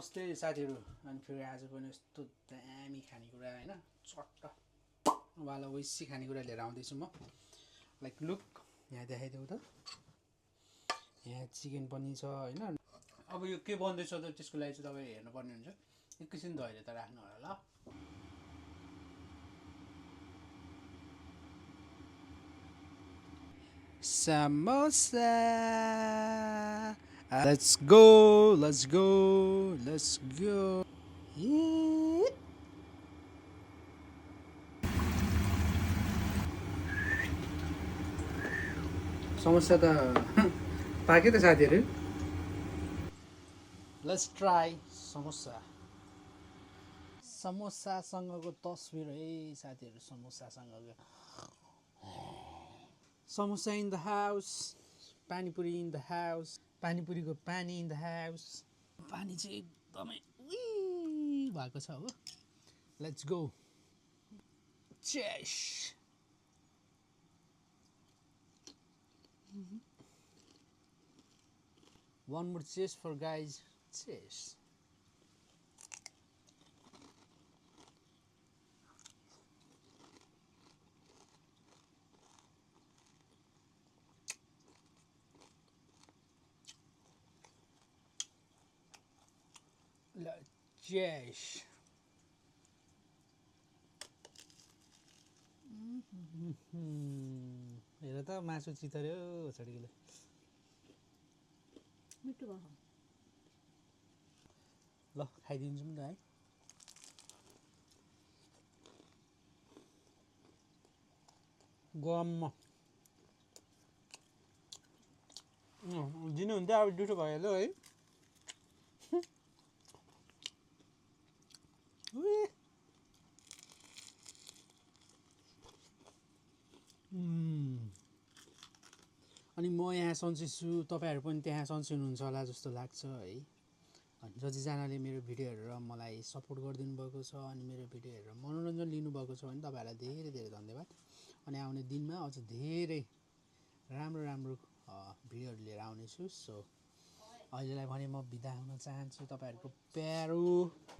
नमस्ते साथीहरू। अनि फेरि आज पनि यस्तो दामी खानेकुरा हैन चट्ट वाला वैसी खानेकुरा लिएर आउँदैछु म। लाइक लुक यहाँ देखाइदेऊ त। यहाँ चिकन पनि छ हैन। अब यो के बन्दैछ त त्यसको लागि चाहिँ तपाईँ हेर्नुपर्ने हुन्छ। एकैछिन धैर्य त राख्नु होला ल। Samosa. Let's go. Yeah. Samosa त पाके त साथीहरु। Let's try samosa. समोसा सँगको तस्बिर है साथीहरु। समोसा सँगको samosa in the house. Panipuri in the house. पानीपुरीको पानी इन द हाउस। पानी चाहिँ एकदमै उई भएको छ हो। Let's go. Chess. One more cheers for guys. Cheers. Cheers. हेर त मासु चितर्यो छोडीले। मिठो भयो। ल खाइदिन्छु नि त है। गम दिनुहुन्छ अब दुसो भइहाल्यो है। अनि म यहाँ सन्चै छु, तपाईहरु पनि त्यहाँ सन्चै हुनुहुन्छ होला जस्तो लाग्छ है। अनि जतिजनाले मेरो भिडियो हेरेर मलाई सपोर्ट गरिदिनु भएको छ अनि मेरो भिडियो हेरेर मनोरञ्जन लिनुभएको छ भने तपाईहरुलाई धेरै धेरै धन्यवाद। अनि आउने दिनमा अझ धेरै राम्रो राम्रो भिडियोहरु लिएर आउने छु। सो अहिलेलाई भने म बिदा हुन चाहन्छु। तपाईहरुको प्यारो